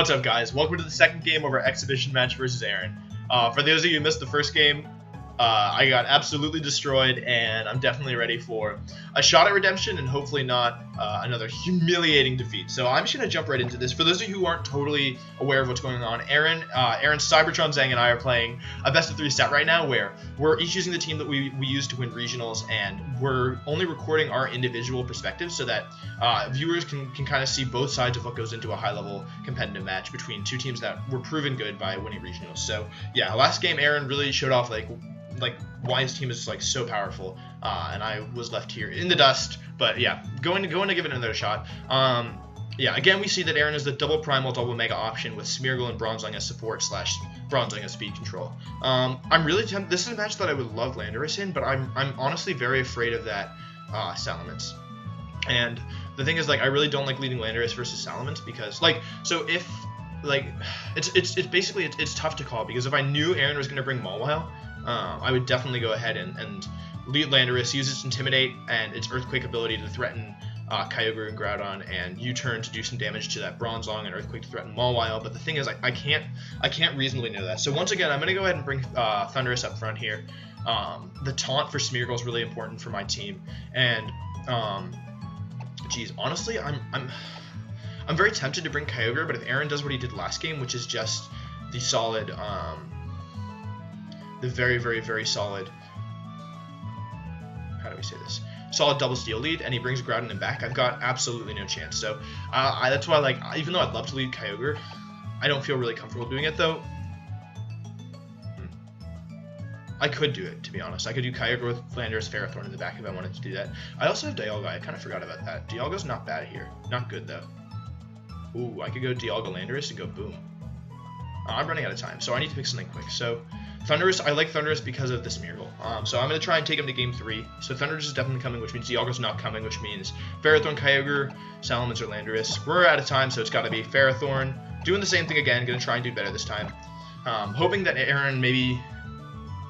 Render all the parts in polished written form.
What's up, guys? Welcome to the second game of our exhibition match versus Aaron. For those of you who missed the first game, I got absolutely destroyed, and I'm definitely ready for a shot at redemption and hopefully not another humiliating defeat. So I'm just going to jump right into this. For those of you who aren't totally aware of what's going on, Aaron's Cybertron, Zhang, and I are playing a best-of-3 set right now where we're each using the team that we use to win regionals, and we're only recording our individual perspectives so that viewers can kind of see both sides of what goes into a high-level competitive match between two teams that were proven good by winning regionals. So yeah, last game Aaron really showed off like why his team is like so powerful, and I was left here in the dust. But yeah, going to give it another shot. Yeah, again we see that Aaron is the double primal, double mega option with Smeargle and Bronzong as support / Bronzong as speed control. I'm really tempted. This is a match that I would love Landorus in, but I'm honestly very afraid of that Salamence. And the thing is, like, I really don't like leading Landorus versus Salamence because, like, so if it's basically it's tough to call because if I knew Aaron was going to bring Mawile, I would definitely go ahead and lead Landorus, use its Intimidate and its Earthquake ability to threaten Kyogre and Groudon, and U-turn to do some damage to that Bronzong, and Earthquake to threaten Mawile. But the thing is, I can't reasonably know that. So once again, I'm going to go ahead and bring Thundurus up front here. The taunt for Smeargle is really important for my team, and geez, honestly, I'm very tempted to bring Kyogre, but if Aaron does what he did last game, which is just the solid, the very, very, very solid, how do we say this? Solid double steal lead, and he brings Groudon in back, I've got absolutely no chance. So that's why, like, even though I'd love to lead Kyogre, I don't feel really comfortable doing it though. I could do it, to be honest. I could do Kyogre with Landorus Ferrothorn in the back if I wanted to do that. I also have Dialga. I kind of forgot about that. Dialga's not bad here. Not good, though. Ooh, I could go Dialga Landorus and go boom. I'm running out of time, so I need to pick something quick. So, Thundurus, I like Thundurus because of the Smeargle. So I'm going to try and take him to Game 3. So Thundurus is definitely coming, which means Dialga's not coming, which means Ferrothorn, Kyogre, Salamence, or Landorus. We're out of time, so it's got to be Ferrothorn. Doing the same thing again, going to try and do better this time. Hoping that Aaron maybe...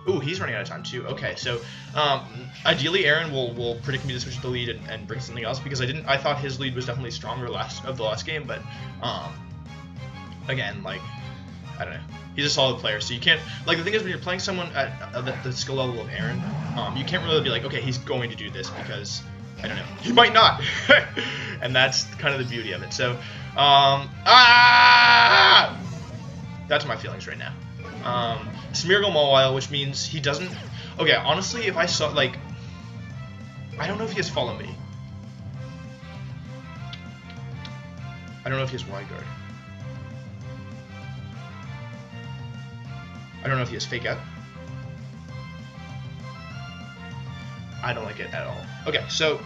Ooh, he's running out of time too. Okay, so ideally Aaron will predict me to switch the lead and bring something else because I thought his lead was definitely stronger of the last game, but again, like, I don't know. He's a solid player, so you can't, like, the thing is when you're playing someone at the skill level of Aaron, you can't really be like, okay, he's going to do this because, I don't know, he might not. And that's kind of the beauty of it. So, that's my feelings right now. Smeargle Mawile, which means he doesn't... Okay, honestly, if I saw, like... I don't know if he has Follow Me. I don't know if he has Wide Guard. I don't know if he has Fake Out. I don't like it at all. Okay, so...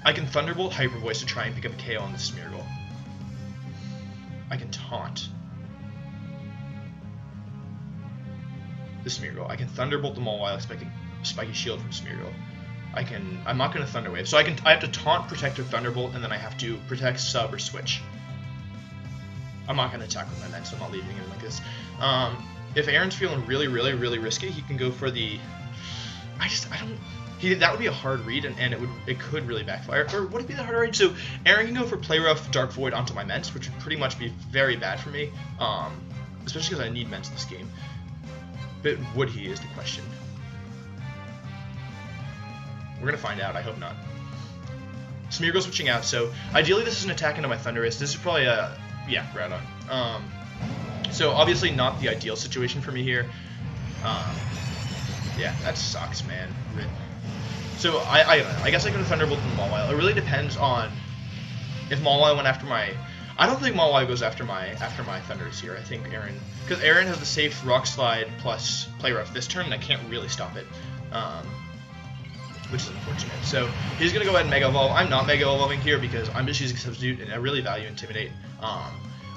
I can Thunderbolt Hyper Voice to try and pick up a KO on the Smeargle. I can Taunt the Smeargle. I can Thunderbolt the Mawile expecting Spiky Shield from Smeargle. I'm not going to Thunder Wave. So I have to Taunt, Protect, or Thunderbolt, and then I have to Protect, Sub, or Switch. I'm not going to attack with my Mech, so I'm not leaving him like this. If Aaron's feeling really, really, really risky, he can go for the... that would be a hard read, and it could really backfire. Or would it be the hard read? So Aaron can go for Play Rough, Dark Void onto my Ments, which would pretty much be very bad for me, especially because I need Ments this game. But would he is the question. We're going to find out. I hope not. Smeargle switching out. So ideally this is an attack into my Thundurus. This is probably a... Yeah, Groudon. So obviously not the ideal situation for me here. Yeah, that sucks, man. Rip. So I don't know. I guess I could have Thunderbolted Mawile. It really depends on if Mawile went after my... I don't think Mawile goes after my Thundurus here. I think Aaron... Because Aaron has the safe Rock Slide plus Play Rough this turn, and I can't really stop it. Which is unfortunate. So he's going to go ahead and Mega Evolve. I'm not Mega Evolving here because I'm just using Substitute, and I really value Intimidate.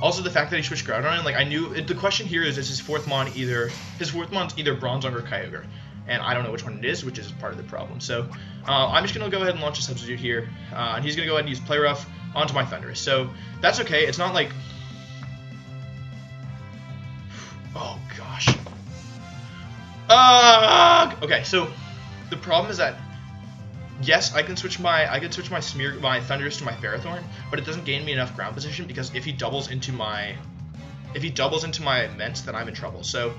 Also, the fact that he switched Groudon on, like, I knew... The question here is his fourth Mon either... His fourth Mon's either Bronzong or Kyogre. And I don't know which one it is, which is part of the problem. So I'm just going to go ahead and launch a Substitute here. And he's going to go ahead and use Play Rough onto my Thundurus. So that's okay. It's not like... Oh, gosh. Okay, so the problem is that yes, I can switch my Thunderous to my Ferrothorn, but it doesn't gain me enough ground position because if he doubles into my Ments, then I'm in trouble. So,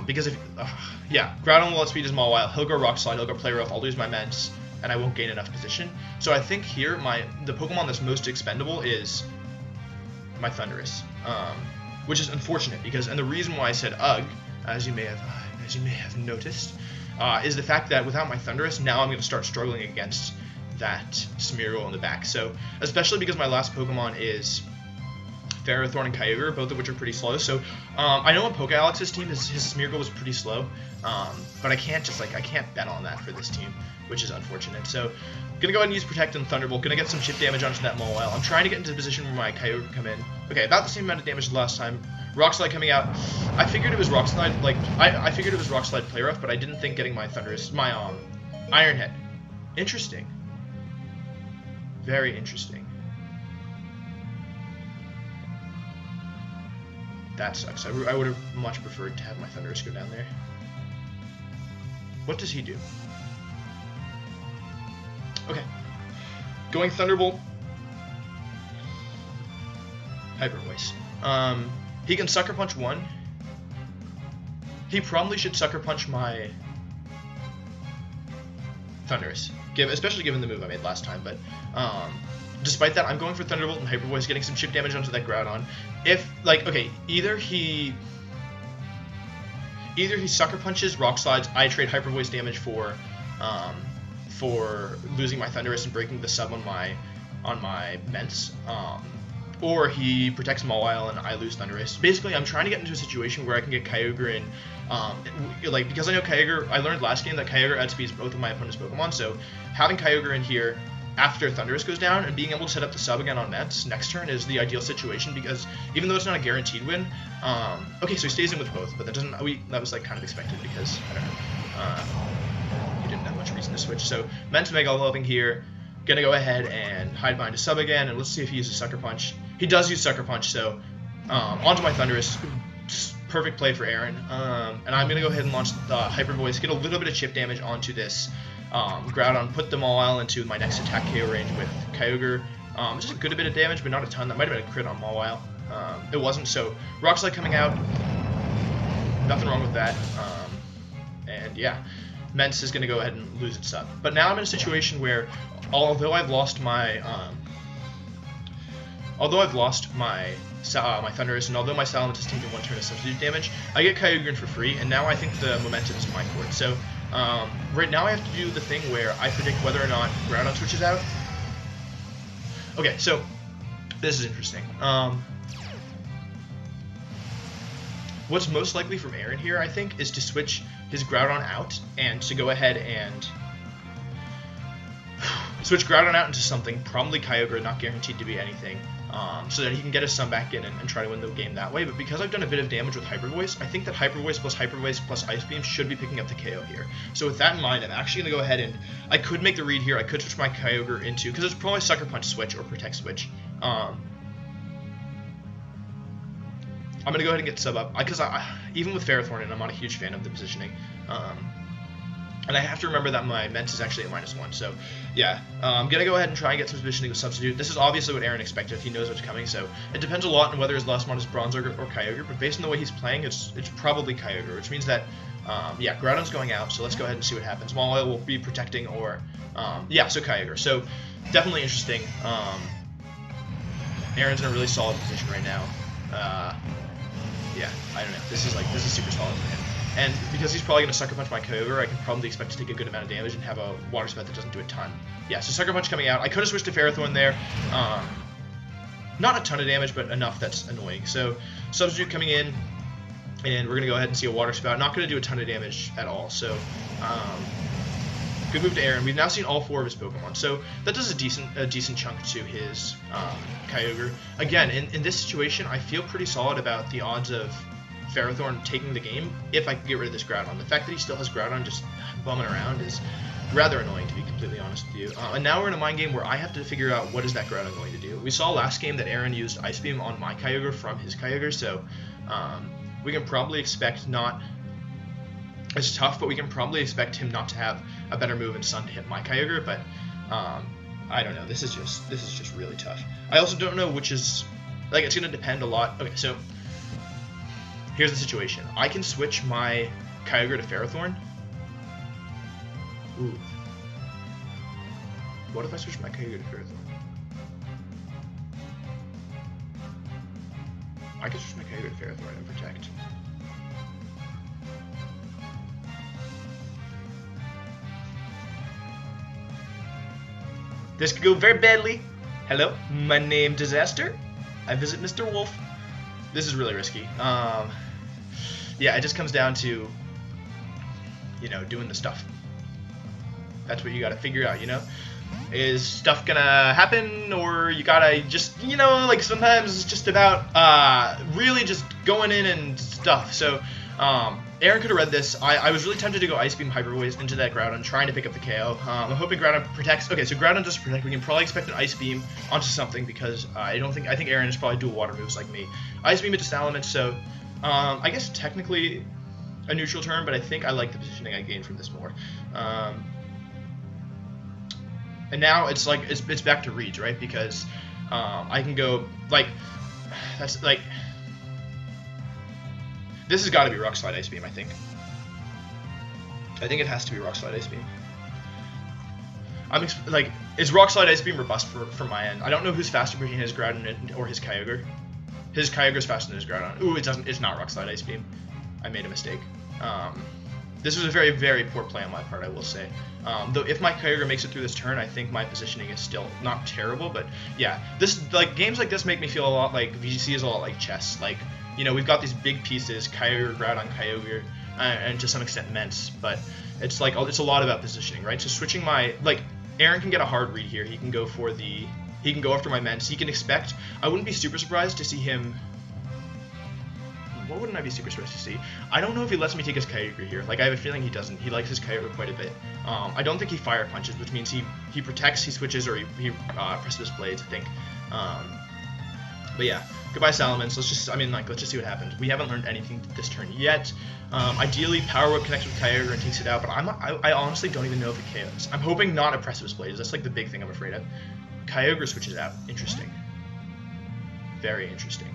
because Groudon will outspeed his Mawile, he'll go Rock Slide, he'll go Play Rough, I'll lose my Ments, and I won't gain enough position. So I think here the Pokemon that's most expendable is my Thunderous, which is unfortunate because, and the reason why I said Ugh, as you may have noticed, is the fact that without my Thunderous, now I'm going to start struggling against that Smeargle in the back. So, especially because my last Pokemon is Ferrothorn and Kyogre, both of which are pretty slow. So, I know on Pokealex's team, his Smeargle was pretty slow, but I can't bet on that for this team, which is unfortunate. So, gonna go ahead and use Protect and Thunderbolt. Gonna get some chip damage onto that Mawile. I'm trying to get into a position where my Kyogre can come in. Okay, about the same amount of damage as last time. Rock Slide coming out. I figured it was Rock Slide, I figured it was Rock Slide Play Rough, but I didn't think getting my Thunderous, my Iron Head. Interesting. Very interesting. That sucks. I would have much preferred to have my Thunderous go down there. What does he do? Okay. Going Thunderbolt. Hyper Voice. He can Sucker Punch one. He probably should Sucker Punch my Thunderous, especially given the move I made last time, but despite that, I'm going for Thunderbolt and Hyper Voice, getting some chip damage onto that Groudon. Either he Sucker Punches, Rock Slides, I trade Hyper Voice damage for losing my Thunderous and breaking the sub on my Ments, or he protects Mawile and I lose Thunderous. Basically, I'm trying to get into a situation where I can get Kyogre in, because I know Kyogre, I learned last game that Kyogre outspeeds both of my opponent's Pokemon, so having Kyogre in here after Thunderous goes down and being able to set up the sub again on Mets next turn is the ideal situation, because even though it's not a guaranteed win, okay, so he stays in with both, but that was like kind of expected because, I don't know, he didn't have much reason to switch. So Mets Mega Evolving here, gonna go ahead and hide behind a sub again, and let's see if he uses Sucker Punch. He does use Sucker Punch, so onto my Thunderous. Perfect play for Aaron. And I'm gonna go ahead and launch the Hyper Voice, get a little bit of chip damage onto this Groudon, put the Mawile into my next attack KO range with Kyogre. Just a good bit of damage, but not a ton. That might have been a crit on Mawile. It wasn't, so Rock Slide coming out. Nothing wrong with that. And yeah, Ments is going to go ahead and lose its up. But now I'm in a situation where, although I've lost my my Thunderous, and although my Salamence has taken one turn of substitute damage, I get Kyogre for free, and now I think the momentum is in my court. So right now I have to do the thing where I predict whether or not Groudon switches out. Okay, so this is interesting. What's most likely from Aaron here, I think, is to switch his Groudon out and to go ahead and switch Groudon out into something, probably Kyogre, not guaranteed to be anything, so that he can get his Sun back in and try to win the game that way. But because I've done a bit of damage with Hyper Voice, I think that Hyper Voice plus Ice Beam should be picking up the KO here. So with that in mind, I'm actually going to go ahead and I could make the read here. I could switch my Kyogre into, because it's probably Sucker Punch switch or Protect switch. I'm going to go ahead and get sub up, because even with Ferrothorn, I'm not a huge fan of the positioning. And I have to remember that my Ments is actually at -1, so yeah. I'm going to go ahead and try and get some positioning with Substitute. This is obviously what Aaron expected. He knows what's coming, so it depends a lot on whether his last mod is Bronzor or Kyogre, but based on the way he's playing, it's probably Kyogre, which means that, yeah, Groudon's going out, so let's go ahead and see what happens. Mawile will be protecting, or, yeah, so Kyogre. So definitely interesting. Aaron's in a really solid position right now. Yeah, I don't know. This is super solid for him. And because he's probably going to Sucker Punch my Kyogre, I can probably expect to take a good amount of damage and have a Water Spout that doesn't do a ton. Yeah, so Sucker Punch coming out. I could have switched to Ferrothorn there. Not a ton of damage, but enough that's annoying. So Substitute coming in, and we're going to go ahead and see a Water Spout. Not going to do a ton of damage at all. So good move to Aaron. We've now seen all 4 of his Pokemon, so that does a decent chunk to his Kyogre. Again, in this situation, I feel pretty solid about the odds of Ferrothorn taking the game if I can get rid of this Groudon. The fact that he still has Groudon just bumming around is rather annoying, to be completely honest with you. And now we're in a mind game where I have to figure out what is that Groudon going to do. We saw last game that Aaron used Ice Beam on my Kyogre from his Kyogre, so we can probably expect not It's tough, but we can probably expect him not to have a better move in Sun to hit my Kyogre, but I don't know. This is just really tough. I also don't know which is, like, it's going to depend a lot. Okay, so here's the situation. I can switch my Kyogre to Ferrothorn. Ooh. What if I switch my Kyogre to Ferrothorn? I can switch my Kyogre to Ferrothorn and protect. This could go very badly. Hello, my name Disaster. I visit Mr. Wolf. This is really risky. Yeah, it just comes down to, you know, doing the stuff. That's what you gotta figure out, you know? Is stuff gonna happen, or you gotta just, you know, like sometimes it's just about really just going in and stuff. So, Aaron could have read this. I was really tempted to go Ice Beam Hyper Voice into that Groudon, trying to pick up the KO. I'm hoping Groudon protects. Okay, so Groudon does protect. We can probably expect an Ice Beam onto something because I think Aaron is probably dual water moves like me. Ice Beam into Salamence, so I guess technically a neutral turn, but I think I like the positioning I gained from this more. And now it's like it's back to reads, right? Because I can go like that's like. This has got to be Rock Slide Ice Beam, I think. I think it has to be Rock Slide Ice Beam. Like, is Rock Slide Ice Beam or bust for my end? I don't know who's faster between his Groudon or his Kyogre. His Kyogre's faster than his Groudon. Ooh, it doesn't. It's not Rock Slide Ice Beam. I made a mistake. This was a very, very poor play on my part, I will say. Though if my Kyogre makes it through this turn, I think my positioning is still not terrible. But yeah, games like this make me feel a lot like VGC is a lot like chess. Like, you know, we've got these big pieces, Kyogre, Groudon, Kyogre, and to some extent Mence, but it's like it's a lot about positioning, right? So switching my, like, Aaron can get a hard read here. He can go after my Mence. He can expect. I wouldn't be super surprised to see him. What wouldn't I be super surprised to see? I don't know if he lets me take his Kyogre here. Like, I have a feeling he doesn't. He likes his Kyogre quite a bit. I don't think he Fire Punches, which means he protects, he switches, or he Precipice Blades, I think. But yeah, goodbye Salamence. Let's just see what happens. We haven't learned anything this turn yet. Ideally, Power Whip connects with Kyogre and takes it out, but I honestly don't even know if it KOs. I'm hoping not a Precipice Blades. That's like the big thing I'm afraid of. Kyogre switches out. Interesting. Very interesting.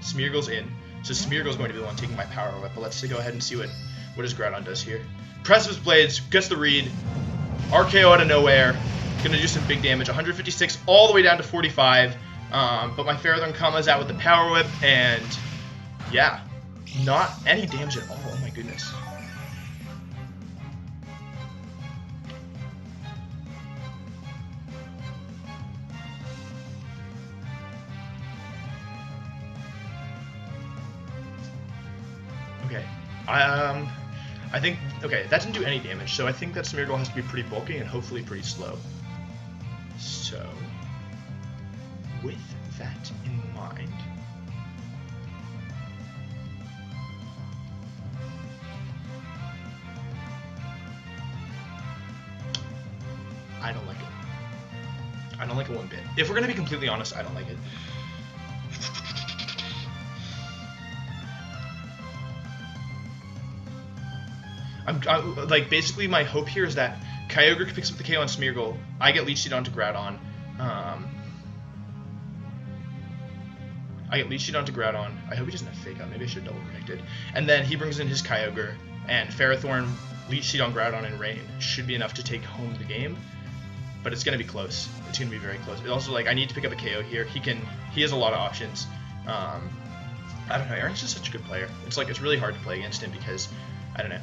Smeargle's in. So Smeargle's going to be the one taking my Power Whip, but let's go ahead and see what his Groudon does here. Precipice Blades gets the read. RKO out of nowhere. Gonna do some big damage. 156 all the way down to 45. But my Ferrothorn comes out with the Power Whip, and yeah, not any damage at all. Oh my goodness. Okay. I think, okay, that didn't do any damage, so I think that Smeargle has to be pretty bulky and hopefully pretty slow. So, with that in mind, I don't like it. I don't like it one bit. If we're going to be completely honest, I don't like it. Like, basically my hope here is that Kyogre picks up the KO on Smeargle, I get Leech Seed onto Groudon, I hope he doesn't have Fake Out, maybe I should have double predicted, and then he brings in his Kyogre, and Ferrothorn, Leech Seed on Groudon, and Rain should be enough to take home the game, but it's going to be close. It's going to be very close. It's also, like, I need to pick up a KO here. He has a lot of options. I don't know, Aaron's just such a good player. It's like, it's really hard to play against him because, I don't know,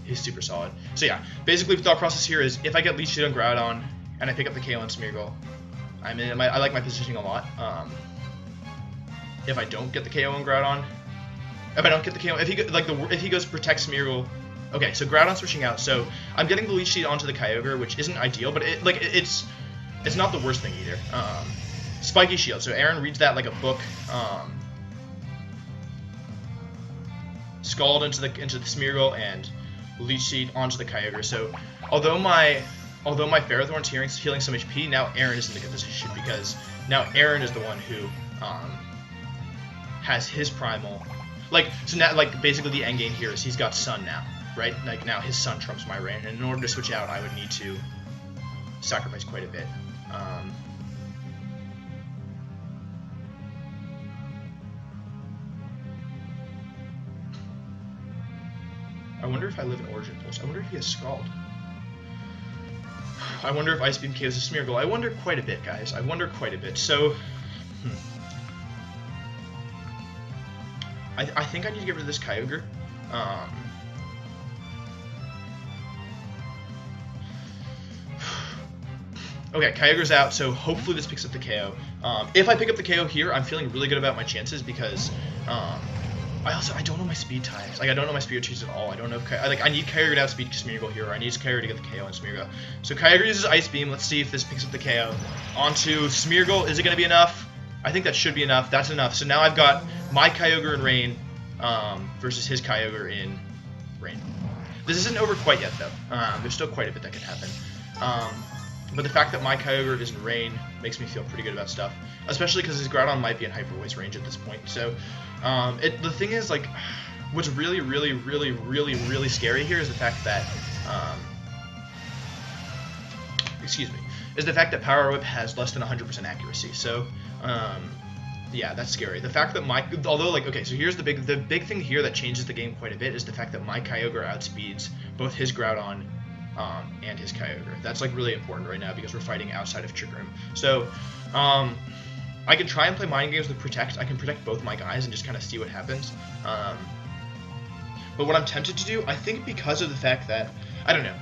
he's super solid. So yeah, basically the thought process here is if I get Leech Seed on Groudon and I pick up the KO on Smeargle, I like my positioning a lot. If I don't get the KO on Groudon, if he goes protect Smeargle, okay, so Groudon switching out, so I'm getting the Leech Seed onto the Kyogre, which isn't ideal, but it's not the worst thing either. Spiky Shield, so Aaron reads that like a book. Scald into the Smeargle and Leech Seed onto the Kyogre. So although my Ferrothorn's healing some HP, now Aaron is in a good position because now Aaron is the one who has his primal. Like, so now, like, basically the end game here is he's got Sun now. right? Like now his son trumps my Rain, and in order to switch out, I would need to sacrifice quite a bit. I wonder if I live in Origin Pulse. I wonder if he has Scald. I wonder if Ice Beam KOs a Smeargle. I wonder quite a bit, guys. I wonder quite a bit. So, I think I need to get rid of this Kyogre. Okay, Kyogre's out, so hopefully this picks up the KO. If I pick up the KO here, I'm feeling really good about my chances because I don't know my speed types. Like I don't know my speed cheats at all. I don't know if I need Kyogre to outspeed Smeargle here, or I need Kyogre to get the KO on Smeargle. So Kyogre uses Ice Beam. Let's see if this picks up the KO. Onto Smeargle. Is it going to be enough? I think that should be enough. That's enough. So now I've got my Kyogre in Rain versus his Kyogre in Rain. This isn't over quite yet though. There's still quite a bit that can happen. But the fact that my Kyogre is in Rain makes me feel pretty good about stuff, especially because his Groudon might be in Hyper Voice range at this point. So, the thing is, like, what's really, really, really, really, really scary here is the fact that, is the fact that Power Whip has less than 100% accuracy. So, yeah, that's scary. The fact that although, like, okay, so here's the big thing here that changes the game quite a bit is the fact that my Kyogre outspeeds both his Groudon and his Kyogre. That's like really important right now because we're fighting outside of Trick Room. So I can try and play mind games with Protect. I can protect both my guys and just kind of see what happens. But what I'm tempted to do, I think because of the fact that I don't know,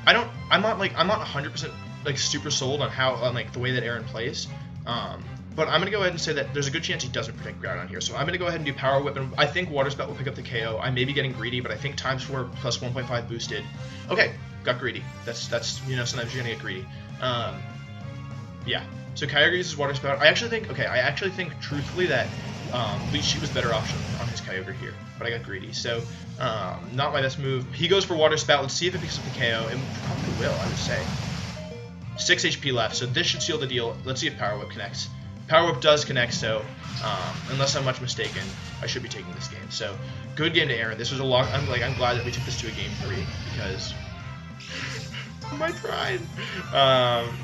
I'm not 100% like super sold on like the way that Aaron plays. But I'm going to go ahead and say that there's a good chance he doesn't protect Groudon here. So I'm going to go ahead and do Power Whip, and I think Water Spout will pick up the KO. I may be getting greedy, but I think times 4 plus 1.5 boosted. Okay, got greedy. That's sometimes you're going to get greedy. Yeah. So Kyogre uses Water Spout. I actually think truthfully that Leech Seed was better option on his Kyogre here, but I got greedy. So not my best move. He goes for Water Spout. Let's see if it picks up the KO. It probably will, I would say. 6 HP left, so this should seal the deal. Let's see if Power Whip connects. Power Whip does connect, so unless I'm much mistaken, I should be taking this game. So good game to Aaron. This was a long. I'm glad that we took this to a game 3 because my pride.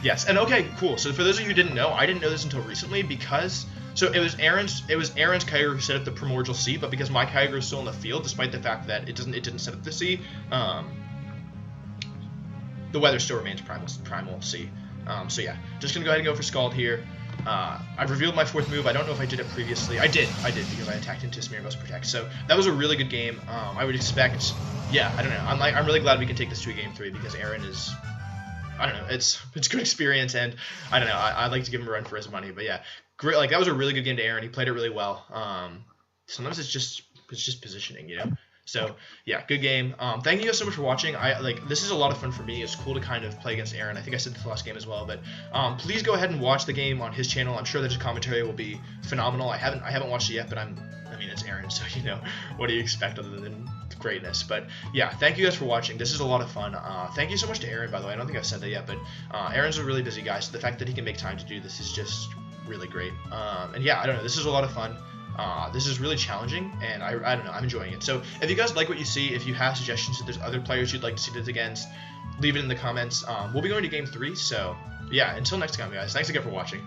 Yes, and okay, cool. So for those of you who didn't know, I didn't know this until recently because it was Aaron's Kyogre who set up the Primordial Sea, but because my Kyogre is still in the field, despite the fact that it didn't set up the sea, the weather still remains Primal Sea. So yeah, just gonna go ahead and go for Scald here. I've revealed my 4th move. I don't know if I did it previously. I did because I attacked into Smeargle's Protect. So that was a really good game. I would expect, yeah, I don't know. I'm really glad we can take this to a game 3 because Aaron is, I don't know, it's good experience, and I don't know. I'd like to give him a run for his money, but yeah, great. Like that was a really good game to Aaron. He played it really well. Sometimes it's just positioning, you know. So yeah, good game. Thank you guys so much for watching. This is a lot of fun for me. It's cool to kind of play against Aaron. I think I said the last game as well, but please go ahead and watch the game on his channel. I'm sure that his commentary will be phenomenal. I haven't watched it yet, but I mean it's Aaron, so you know what do you expect other than greatness. But yeah, thank you guys for watching. This is a lot of fun. Thank you so much to Aaron, by the way. I don't think I've said that yet, but Aaron's a really busy guy, so the fact that he can make time to do this is just really great. And yeah, I don't know. This is a lot of fun. This is really challenging, and I don't know, I'm enjoying it. So if you guys like what you see, if you have suggestions, if there's other players you'd like to see this against, leave it in the comments. We'll be going to game 3, so yeah, until next time, guys. Thanks again for watching.